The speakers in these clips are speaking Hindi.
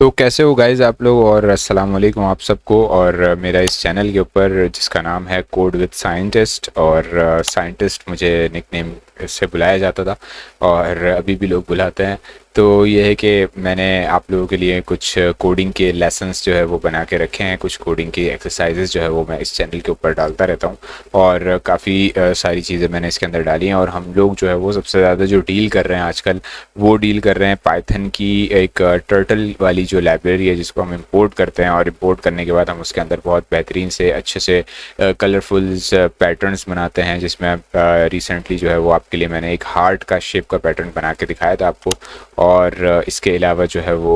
तो कैसे हो गाइज आप लोग और अस्सलाम वालेकुम आप सबको। और मेरा इस चैनल के ऊपर जिसका नाम है कोड विद साइंटिस्ट, और साइंटिस्ट मुझे निकनेम से बुलाया जाता था और अभी भी लोग बुलाते हैं। तो ये है कि मैंने आप लोगों के लिए कुछ कोडिंग के लेसन्स जो है वो बना के रखे हैं, कुछ कोडिंग की एक्सरसाइजेज जो है वो मैं इस चैनल के ऊपर डालता रहता हूँ। और काफ़ी सारी चीज़ें मैंने इसके अंदर डाली हैं। और हम लोग जो है वो सबसे ज़्यादा जो डील कर रहे हैं आजकल, वो डील कर रहे हैं पाइथन की एक टर्टल वाली जो लाइब्रेरी है, जिसको हम इंपोर्ट करते हैं। और इंपोर्ट करने के बाद हम उसके अंदर बहुत बेहतरीन से अच्छे से कलरफुल्स पैटर्न्स बनाते हैं, जिसमें रिसेंटली जो है वो आपके लिए मैंने एक हार्ट का शेप का पैटर्न बना के दिखाया था आपको। और इसके अलावा जो है वो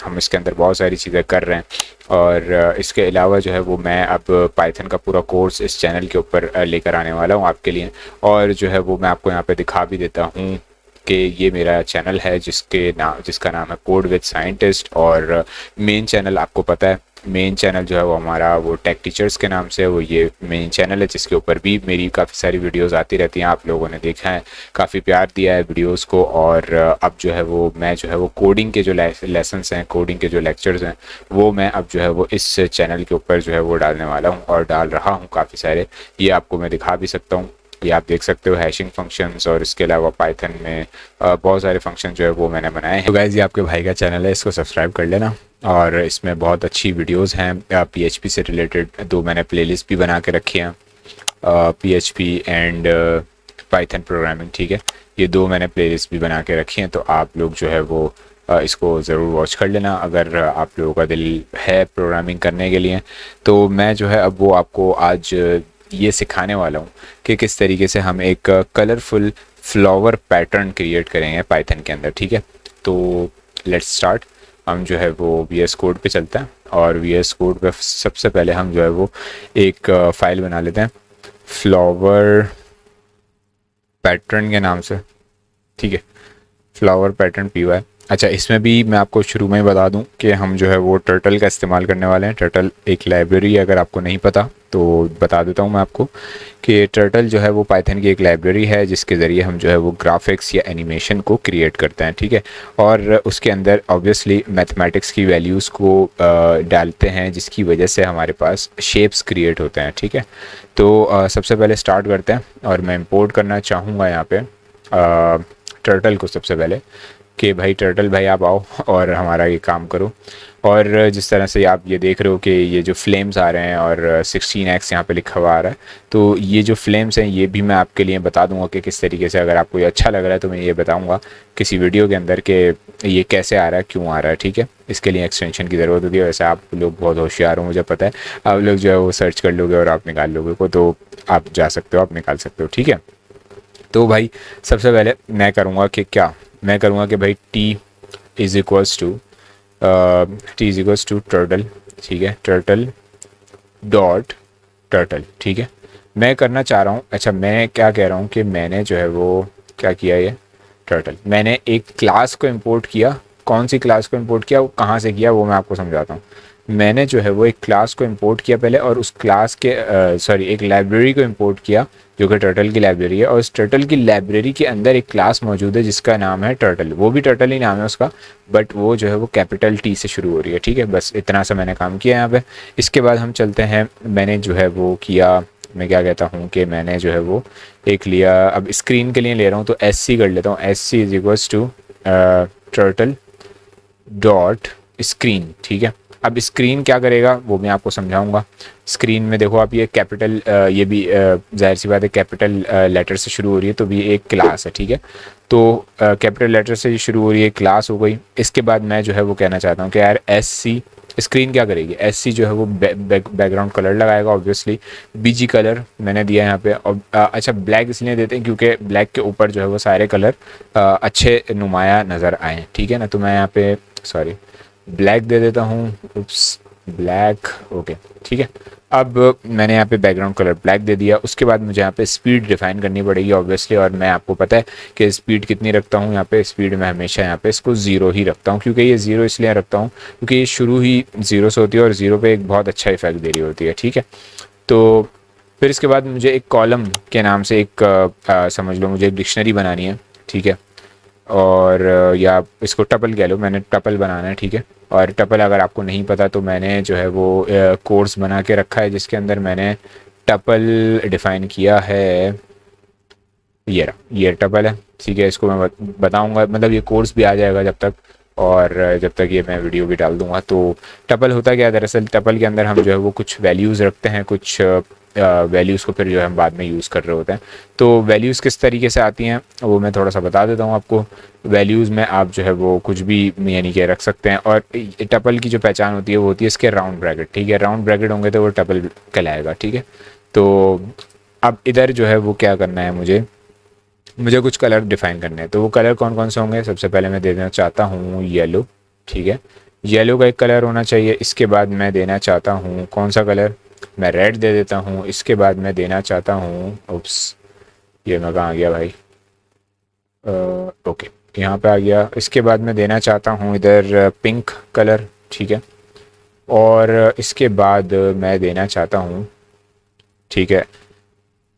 हम इसके अंदर बहुत सारी चीज़ें कर रहे हैं। और इसके अलावा जो है वो मैं अब पाइथन का पूरा कोर्स इस चैनल के ऊपर लेकर आने वाला हूँ आपके लिए। और जो है वो मैं आपको यहाँ पे दिखा भी देता हूँ कि ये मेरा चैनल है जिसका नाम है कोड विद साइंटिस्ट। और मेन चैनल आपको पता है, मेन चैनल जो है वो हमारा वो टेक टीचर्स के नाम से वो ये मेन चैनल है, जिसके ऊपर भी मेरी काफ़ी सारी वीडियोस आती रहती हैं। आप लोगों ने देखा है, काफ़ी प्यार दिया है वीडियोस को। और अब जो है वो मैं जो है वो कोडिंग के जो लेसन्स हैं, कोडिंग के जो लेक्चर्स हैं, वो मैं अब जो है वो इस चैनल के ऊपर जो है वो डालने वाला हूँ और डाल रहा हूँ काफ़ी सारे। ये आपको मैं दिखा भी सकता हूँ, ये आप देख सकते हो हैशिंग फंक्शंस। और इसके अलावा पाइथन में बहुत सारे फंक्शन जो है वो मैंने बनाए हैं। तो गाइस, ये आपके भाई का चैनल है, इसको सब्सक्राइब कर लेना। और इसमें बहुत अच्छी वीडियोस हैं पीएचपी से रिलेटेड। दो मैंने प्लेलिस्ट भी बना के रखी हैं, पीएचपी एंड पाइथन प्रोग्रामिंग, ठीक है। ये दो मैंने प्लेलिस्ट भी बना के रखी हैं, तो आप लोग जो है वो इसको ज़रूर वॉच कर लेना अगर आप लोगों का दिल है प्रोग्रामिंग करने के लिए। तो मैं जो है अब वो आपको आज ये सिखाने वाला हूँ कि किस तरीके से हम एक कलरफुल फ्लावर पैटर्न क्रिएट करेंगे पाइथन के अंदर, ठीक है। तो लेट्स स्टार्ट। हम जो है वो VS कोड पे चलते हैं, और VS कोड पे सबसे पहले हम जो है वो एक फाइल बना लेते हैं फ्लावर पैटर्न के नाम से, ठीक है। Flower pattern PY। अच्छा, इसमें भी मैं आपको शुरू में ही बता दूं कि हम जो है वो टर्टल का इस्तेमाल करने वाले हैं। टर्टल एक लाइब्रेरी है, अगर आपको नहीं पता तो बता देता हूं मैं आपको कि टर्टल जो है वो पाइथन की एक लाइब्रेरी है, जिसके ज़रिए हम जो है वो ग्राफिक्स या एनिमेशन को क्रिएट करते हैं, ठीक है। और उसके अंदर ऑब्वियसली मैथमेटिक्स की वैल्यूज़ को डालते हैं, जिसकी वजह से हमारे पास शेप्स क्रिएट होते हैं, ठीक है। तो सबसे पहले स्टार्ट करते हैं, और मैं इम्पोर्ट करना चाहूँगा यहाँ पर टर्टल को सबसे पहले कि भाई टर्टल भाई आप आओ और हमारा ये काम करो। और जिस तरह से आप ये देख रहे हो कि ये जो फ्लेम्स आ रहे हैं और 16x यहाँ पे लिखा हुआ आ रहा है, तो ये जो फ्लेम्स हैं ये भी मैं आपके लिए बता दूंगा कि किस तरीके से, अगर आपको ये अच्छा लग रहा है तो मैं ये बताऊंगा किसी वीडियो के अंदर कि ये कैसे आ रहा है, क्यों आ रहा है, ठीक है। इसके लिए एक्सटेंशन की ज़रूरत होती है। वैसे आप लोग बहुत होशियार हो, मुझे पता है। आप लोग जो है वो सर्च कर लोगे और आप निकाल लोगे को, तो आप जा सकते हो, आप निकाल सकते हो, ठीक है। तो भाई सबसे पहले मैं करूँगा कि क्या मैं करूँगा कि भाई T is equals to turtle, ठीक है। टर्टल डॉट टर्टल, ठीक है। मैं करना चाह रहा हूँ, अच्छा मैं क्या कह रहा हूँ कि मैंने जो है वो क्या किया, ये टर्टल मैंने एक क्लास को इंपोर्ट किया। कौन सी क्लास को इंपोर्ट किया, वो कहाँ से किया, वो मैं आपको समझाता हूँ। मैंने जो है वो एक क्लास को इंपोर्ट किया पहले, और उस क्लास के एक लाइब्रेरी को इंपोर्ट किया जो कि टर्टल की लाइब्रेरी है। और उस टर्टल की लाइब्रेरी के अंदर एक क्लास मौजूद है जिसका नाम है टर्टल। वो भी टर्टल ही नाम है उसका, बट वो जो है वो कैपिटल T से शुरू हो रही है, ठीक है। बस इतना सा मैंने काम किया यहाँ पे। इसके बाद हम चलते हैं, मैंने जो है वो किया, मैं क्या कहता हूँ कि मैंने जो है वो एक लिया, अब स्क्रीन के लिए ले रहा हूँ तो SC कर लेता हूँ। SC is equals to turtle dot screen, ठीक है। अब स्क्रीन क्या करेगा वो मैं आपको समझाऊंगा। स्क्रीन में देखो आप, ये कैपिटल ये भी जाहिर सी बात है कैपिटल लेटर से शुरू हो रही है, तो भी एक क्लास है, ठीक है। तो कैपिटल लेटर से शुरू हो रही है, क्लास हो गई। इसके बाद मैं जो है वो कहना चाहता हूँ कि यार SC स्क्रीन क्या करेगी, SC जो है वो बैकग्राउंड कलर लगाएगा, ऑब्वियसली BG कलर मैंने दिया यहाँ पे। और अच्छा ब्लैक इसलिए देते हैं क्योंकि ब्लैक के ऊपर जो है वो सारे कलर अच्छे नुमाया नज़र आए, ठीक है ना। तो मैं यहाँ पे ब्लैक दे देता हूँ, उप्स ब्लैक, ओके, ठीक है। अब मैंने यहाँ पे बैकग्राउंड कलर ब्लैक दे दिया। उसके बाद मुझे यहाँ पे स्पीड डिफाइन करनी पड़ेगी ऑब्वियसली, और मैं आपको पता है कि स्पीड कितनी रखता हूँ। यहाँ पे स्पीड मैं हमेशा यहाँ पे इसको 0 ही रखता हूँ, क्योंकि ये 0 इसलिए रखता हूँ क्योंकि ये शुरू ही 0 से होती है और 0 पे एक बहुत अच्छा इफेक्ट दे रही होती है, ठीक है। तो फिर इसके बाद मुझे एक कॉलम के नाम से एक समझ लो मुझे एक डिक्शनरी बनानी है, ठीक है। और या इसको टपल कह लो, मैंने टपल बनाना है, ठीक है। और टपल अगर आपको नहीं पता तो मैंने जो है वो कोर्स बना के रखा है जिसके अंदर मैंने टपल डिफ़ाइन किया है। ये रहा, ये टपल है, ठीक है। इसको मैं बताऊंगा, मतलब ये कोर्स भी आ जाएगा जब तक, और जब तक ये मैं वीडियो भी डाल दूंगा। तो टपल होता क्या है, दरअसल टपल के अंदर हम जो है वो कुछ वैल्यूज़ रखते हैं, कुछ वैल्यूज़ को फिर जो है हम बाद में यूज़ कर रहे होते हैं। तो वैल्यूज़ किस तरीके से आती हैं वो मैं थोड़ा सा बता देता हूँ आपको। वैल्यूज़ में आप जो है वो कुछ भी यानी कि रख सकते हैं, और टपल की जो पहचान होती है वो होती है इसके राउंड ब्रैकेट, ठीक है। राउंड ब्रैकेट होंगे तो वो टपल कहलाएगा, ठीक है। तो अब इधर जो है वो क्या करना है, मुझे मुझे कुछ कलर डिफाइन करने हैं। तो वो कलर कौन कौन से होंगे, सबसे पहले मैं दे देना चाहता हूँ येलो, ठीक है। येलो का एक कलर होना चाहिए। इसके बाद मैं देना चाहता हूँ कौन सा कलर, मैं रेड दे देता हूँ। इसके बाद मैं देना चाहता हूँ, उप्स, ये मैं कहाँ आ गया भाई, ओके, यहाँ पे आ गया। इसके बाद मैं देना चाहता हूँ इधर पिंक कलर, ठीक है। और इसके बाद मैं देना चाहता हूँ, ठीक है।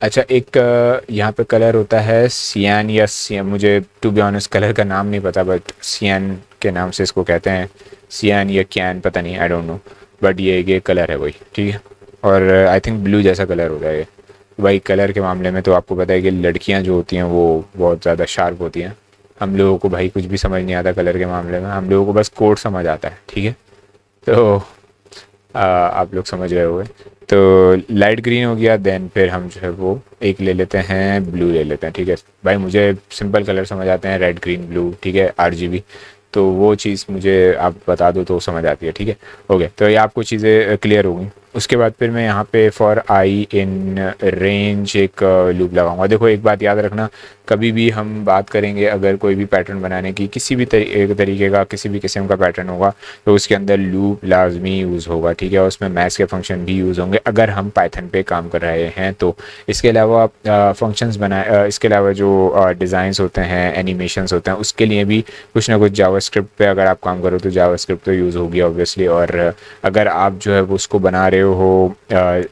अच्छा, एक यहाँ पे कलर होता है सियान या सियान, मुझे टू बी ऑनेस्ट कलर का नाम नहीं पता, बट सियान के नाम से इसको कहते हैं, सियान या कैन, पता नहीं, आई डोंट नो। बट ये कलर है वही, ठीक है। और आई थिंक ब्लू जैसा कलर होता है ये। भाई कलर के मामले में तो आपको पता है कि लड़कियाँ जो होती हैं वो बहुत ज़्यादा शार्प होती हैं। हम लोगों को भाई कुछ भी समझ नहीं आता कलर के मामले में, हम लोगों को बस कोड समझ आता है, ठीक है। तो आप लोग समझ रहे होंगे। तो लाइट ग्रीन हो गया, देन फिर हम जो है वो एक ले लेते हैं, ब्लू ले लेते हैं, ठीक है। भाई मुझे सिंपल कलर समझ आते हैं, रेड ग्रीन ब्लू, ठीक है, RGB। तो वो चीज़ मुझे आप बता दो तो समझ आती है, ठीक है। ओके, तो ये आपको चीज़ें क्लियर होंगी। उसके बाद फिर मैं यहाँ पे फॉर आई इन रेंज एक लूप लगाऊंगा। देखो एक बात याद रखना, कभी भी हम बात करेंगे अगर कोई भी पैटर्न बनाने की, किसी भी तरीके का किसी भी किस्म का पैटर्न होगा तो उसके अंदर लूप लाजमी यूज़ होगा, ठीक है। और उसमें मैथ्स के फंक्शन भी यूज़ होंगे अगर हम पाइथन पे काम कर रहे हैं तो। इसके अलावा फंक्शंस बनाए, इसके अलावा जो डिज़ाइंस होते हैं, एनिमेशंस होते हैं, उसके लिए भी कुछ ना कुछ जावास्क्रिप्ट पे अगर आप काम करो तो जावास्क्रिप्ट तो यूज़ होगी ऑब्वियसली। और अगर आप जो है वो उसको बना रहे हो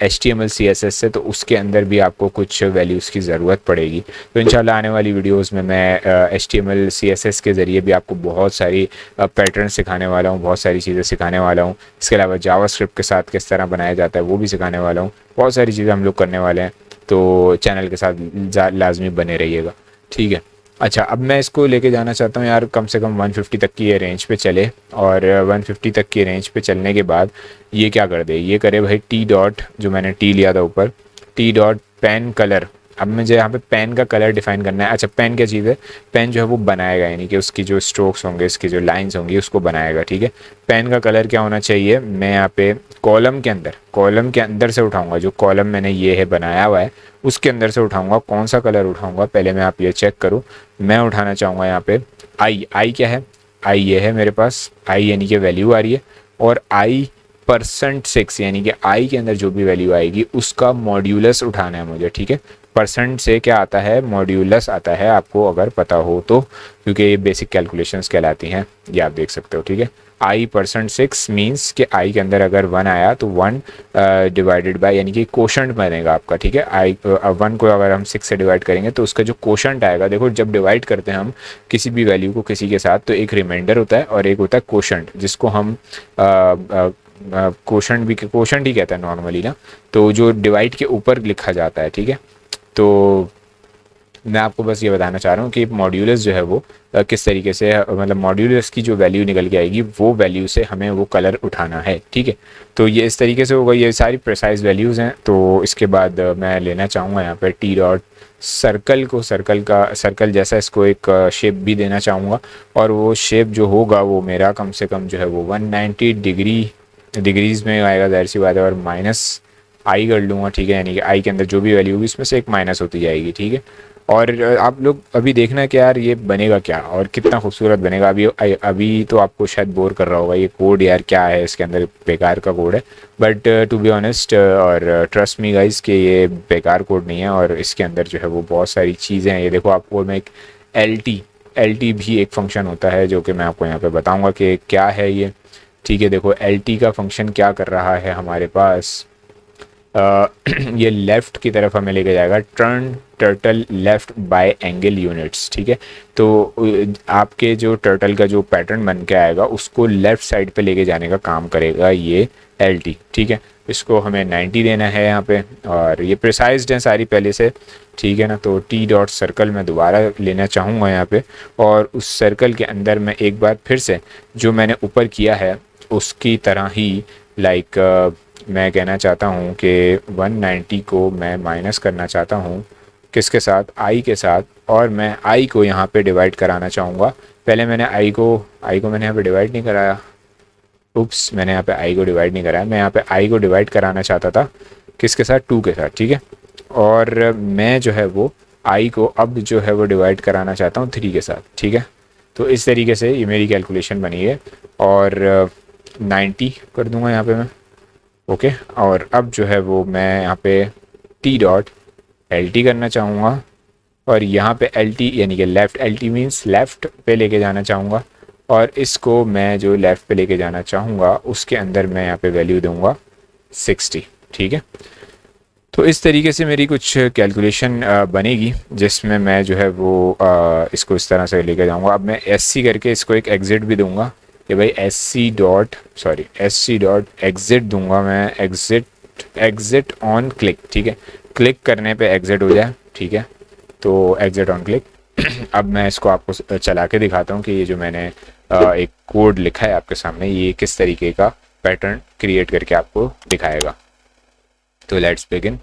HTML CSS से तो उसके अंदर भी आपको कुछ वैल्यूज़ की ज़रूरत पड़ेगी। तो इंशाल्लाह आने वाली वीडियोज़ में मैं HTML CSS के ज़रिए भी आपको बहुत सारी पैटर्न सिखाने वाला हूँ, बहुत सारी चीज़ें सिखाने वाला हूँ। इसके अलावा जावास्क्रिप्ट के साथ किस तरह बनाया जाता है वो भी सिखाने वाला हूँ। बहुत सारी चीज़ें हम लोग करने वाले हैं, तो चैनल के साथ लाजमी बने रहिएगा, ठीक है। अच्छा, अब मैं इसको लेके जाना चाहता हूँ यार कम से कम 150 तक की ये रेंज पे चले, और 150 तक की रेंज पे चलने के बाद ये क्या कर दे, ये करे भाई टी डॉट, जो मैंने टी लिया था ऊपर, टी डॉट पेन कलर। अब मुझे यहाँ पे पेन का कलर डिफाइन करना है। अच्छा, पेन क्या चीज़ है, पेन जो है वो बनाएगा, यानी कि उसकी जो स्ट्रोक्स होंगे, इसकी जो लाइंस होंगी उसको बनाएगा, ठीक है। पेन का कलर क्या होना चाहिए, मैं यहाँ पे कॉलम के अंदर से उठाऊंगा, जो कॉलम मैंने ये है बनाया हुआ है उसके अंदर से उठाऊंगा। कौन सा कलर उठाऊंगा पहले मैं आप ये चेक करूँ। मैं उठाना चाहूँगा यहाँ पे आई क्या है, आई ये है मेरे पास, आई यानी कि वैल्यू आ रही है, और आई% 6 यानी कि आई के अंदर जो भी वैल्यू आएगी उसका मॉड्यूलस उठाना है मुझे, ठीक है। परसेंट से क्या आता है, मॉड्यूलस आता है, आपको अगर पता हो तो, क्योंकि ये बेसिक कैलकुलेशंस कहलाती हैं, ये आप देख सकते हो, ठीक है। I% 6 मीन्स कि आई के अंदर अगर 1 आया तो 1 डिवाइडेड बाय, यानी कि कोशंट बनेगा आपका, ठीक है। 1 को अगर हम 6 से डिवाइड करेंगे तो उसका जो कोशंट आएगा, देखो जब डिवाइड करते हैं हम किसी भी वैल्यू को किसी के साथ तो एक रिमाइंडर होता है और एक होता है कोशंट, जिसको हम कोशंट ही कहता है नॉर्मली ना, तो जो डिवाइड के ऊपर लिखा जाता है, ठीक है। तो मैं आपको बस ये बताना चाह रहा हूँ कि मॉड्यूलस जो है वो किस तरीके से, मतलब मॉड्यूलस की जो वैल्यू निकल के आएगी वो वैल्यू से हमें वो कलर उठाना है, ठीक है। तो ये इस तरीके से होगा, ये सारी प्रिसाइज वैल्यूज़ हैं। तो इसके बाद मैं लेना चाहूँगा यहाँ पर टी डॉट सर्कल को, सर्कल जैसा इसको एक शेप भी देना चाहूँगा, और वो शेप जो होगा वो मेरा कम से कम जो है वो 190 डिग्रीज़ में आएगा, जाहिर सी बात है। और माइनस आई कर लूँगा, ठीक है, यानी कि आई के अंदर जो भी वैल्यू होगी इसमें से एक माइनस होती जाएगी, ठीक है। और आप लोग अभी देखना कि यार ये बनेगा क्या और कितना खूबसूरत बनेगा। अभी तो आपको शायद बोर कर रहा होगा ये कोड, यार क्या है इसके अंदर, बेकार का कोड है। बट टू बी ऑनेस्ट और ट्रस्ट मी गाइस कि ये बेकार कोड नहीं है, और इसके अंदर जो है वो बहुत सारी चीज़ें हैं। ये देखो, आपको मैं एक एल टी भी एक फंक्शन होता है जो कि मैं आपको यहाँ पर बताऊँगा कि क्या है ये, ठीक है। देखो LT का फंक्शन क्या कर रहा है हमारे पास, ये लेफ़्ट की तरफ हमें लेके जाएगा, turtle left by angle units, ठीक है। तो आपके जो टर्टल का जो पैटर्न बन के आएगा उसको लेफ़्ट साइड पे लेके जाने का काम करेगा ये LT, ठीक है। इसको हमें 90 देना है यहाँ पे, और ये प्रिसाइज्ड हैं सारी पहले से, ठीक है ना। तो टी डॉट सर्कल मैं दोबारा लेना चाहूँगा यहाँ पे, और उस सर्कल के अंदर मैं एक बार फिर से जो मैंने ऊपर किया है उसकी तरह ही मैं कहना चाहता हूँ कि 190 को मैं माइनस करना चाहता हूँ किसके साथ, आई के साथ, और मैं आई को यहाँ पे डिवाइड कराना चाहूँगा। पहले मैंने आई को मैंने यहाँ पे डिवाइड नहीं कराया, उप्स, मैंने यहाँ पे आई को डिवाइड नहीं कराया। मैं यहाँ पे आई को डिवाइड कराना चाहता था किसके साथ, 2 के साथ, ठीक है। और मैं जो है वो आई को अब जो है वो डिवाइड कराना चाहता हूँ 3 के साथ, ठीक है। तो इस तरीके से ये मेरी कैलकुलेशन बनी है, और 90 कर दूँगा यहाँ पे मैं, ओके। और अब जो है वो मैं यहाँ पे टी डॉट LT करना चाहूँगा, और यहाँ पे LT यानी कि लेफ़्ट, LT मीन्स लेफ़्ट पे लेके जाना चाहूँगा, और इसको मैं जो लेफ़्ट पे लेके जाना चाहूँगा उसके अंदर मैं यहाँ पे वैल्यू दूँगा 60, ठीक है। तो इस तरीके से मेरी कुछ कैलकुलेशन बनेगी जिसमें मैं जो है वो इसको इस तरह से लेके जाऊँगा। अब मैं SC करके इसको एक एग्ज़िट भी दूँगा कि भाई SC डॉट एग्ज़िट दूँगा मैं, एग्ज़िट ऑन क्लिक, ठीक है। क्लिक करने पे एग्ज़िट हो जाए, ठीक है। तो एग्ज़िट ऑन क्लिक। अब मैं इसको आपको चला के दिखाता हूँ कि ये जो मैंने एक कोड लिखा है आपके सामने ये किस तरीके का पैटर्न क्रिएट करके आपको दिखाएगा। तो लेट्स बिगिन।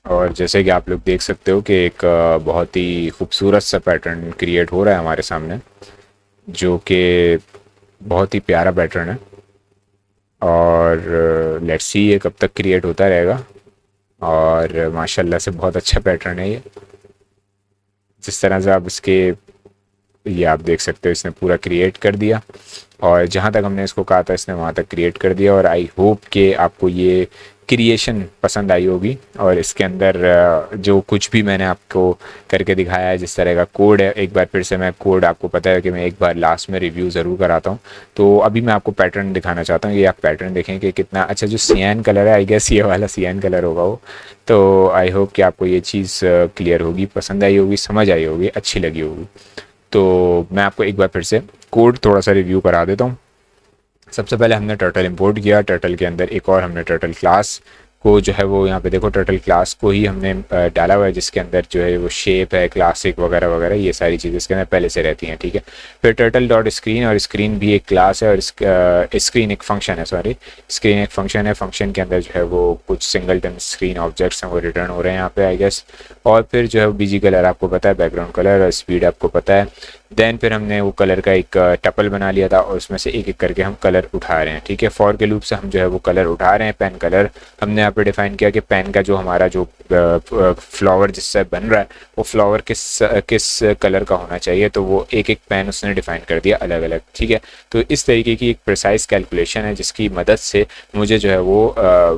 और जैसे कि आप लोग देख सकते हो कि एक बहुत ही खूबसूरत सा पैटर्न क्रिएट हो रहा है हमारे सामने, जो कि बहुत ही प्यारा पैटर्न है, और लेट्स सी ये कब तक क्रिएट होता रहेगा। और माशाल्लाह से बहुत अच्छा पैटर्न है ये, जिस तरह से आप ये आप देख सकते हो इसने पूरा क्रिएट कर दिया, और जहाँ तक हमने इसको कहा था इसने वहाँ तक क्रिएट कर दिया। और आई होप कि आपको ये क्रिएशन पसंद आई होगी, और इसके अंदर जो कुछ भी मैंने आपको करके दिखाया है, जिस तरह का कोड है, एक बार फिर से मैं कोड, आपको पता है कि मैं एक बार लास्ट में रिव्यू ज़रूर कराता हूँ। तो अभी मैं आपको पैटर्न दिखाना चाहता हूँ, ये आप पैटर्न देखें कि कितना अच्छा, जो सियान कलर है, आई गेस ये वाला सियान कलर होगा वो। तो आई होप कि आपको ये चीज़ क्लियर होगी, पसंद आई होगी, समझ आई होगी, अच्छी लगी होगी। तो मैं आपको एक बार फिर से कोड थोड़ा सा रिव्यू करा देता हूँ। सबसे पहले हमने टर्टल इंपोर्ट किया, टर्टल के अंदर एक और हमने टर्टल क्लास को जो है वो यहाँ पे देखो टर्टल क्लास को ही हमने डाला हुआ है, जिसके अंदर जो है वो शेप है, क्लासिक वगैरह वगैरह, ये सारी चीज़ें इसके अंदर पहले से रहती हैं, ठीक है। फिर टर्टल डॉट स्क्रीन, और स्क्रीन भी एक क्लास है, और स्क्रीन एक फंक्शन है, सॉरी स्क्रीन एक फंक्शन है। फंक्शन के अंदर जो है वो कुछ सिंगलटन स्क्रीन ऑब्जेक्ट्स हैं वो रिटर्न हो रहे हैं यहाँ पे, आई गेस। और फिर जो है BG कलर आपको पता है, बैकग्राउंड कलर, और स्पीड आपको पता है। देन फिर हमने वो कलर का एक टपल बना लिया था, और उसमें से एक एक करके हम कलर उठा रहे हैं, ठीक है। फॉर के लूप से हम जो है वो कलर उठा रहे हैं। पेन कलर हमने यहाँ पे डिफाइन किया कि पेन का जो हमारा जो फ्लावर जिससे बन रहा है वो फ्लावर किस कलर का होना चाहिए, तो वो एक एक पेन उसने डिफाइन कर दिया अलग अलग, ठीक है। तो इस तरीके की एक प्रिसाइज कैलकुलेशन है जिसकी मदद से मुझे जो है वो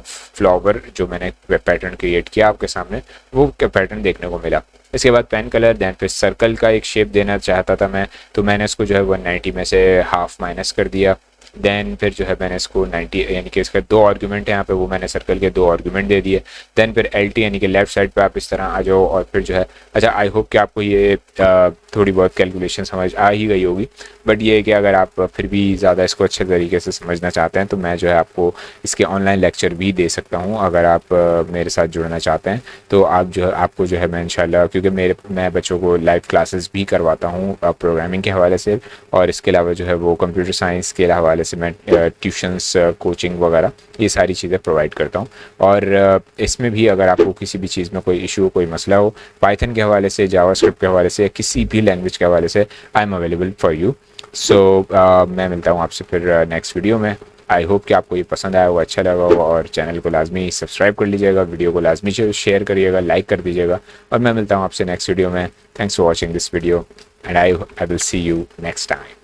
फ्लावर जो मैंने पैटर्न क्रिएट किया आपके सामने वो पैटर्न देखने को मिला। इसके बाद पेन कलर, दैन फिर सर्कल का एक शेप देना चाहता था मैं, तो मैंने इसको जो है 190 में से हाफ माइनस कर दिया। देन फिर जो है मैंने इसको 90 यानी कि इसका 2 आर्गूमेंट है यहाँ पे, वो मैंने सर्कल के 2 आर्गूमेंट दे दिए। देन फिर LT यानी कि लेफ्ट साइड पे आप इस तरह आ जाओ, और फिर जो है अच्छा, आई होप कि आपको ये थोड़ी बहुत कैलकुलेशन समझ आ ही गई होगी। बट ये है कि अगर आप फिर भी ज़्यादा इसको अच्छे तरीके से समझना चाहते हैं तो मैं जो है आपको इसके ऑनलाइन लेक्चर भी दे सकता हूँ। अगर आप मेरे साथ जुड़ना चाहते हैं तो आप जो है आपको जो है मैं इंशाल्लाह, क्योंकि मैं बच्चों को लाइव क्लासेस भी करवाता हूँ प्रोग्रामिंग के हवाले से, और इसके अलावा जो है वो कंप्यूटर साइंस के हवाले से मैं ट्यूशन्स, कोचिंग वगैरह ये सारी चीज़ें प्रोवाइड करता हूँ। और इसमें भी अगर आपको किसी भी चीज़ में कोई इशू, कोई मसला हो, पाइथन के हवाले से, जावास्क्रिप्ट के हवाले से, किसी भी लैंग्वेज के हवाले से, I am available for you. So मैं मिलता हूँ आपसे फिर नेक्स्ट वीडियो में। आई होप कि आपको ये पसंद आया होगा, अच्छा लगा होगा, और चैनल को लाजमी सब्सक्राइब कर लीजिएगा, वीडियो को लाजमी शेयर करिएगा, लाइक कर दीजिएगा, और मैं मिलता हूँ आपसे नेक्स्ट वीडियो में। Thanks for watching this video, and I will see you next time.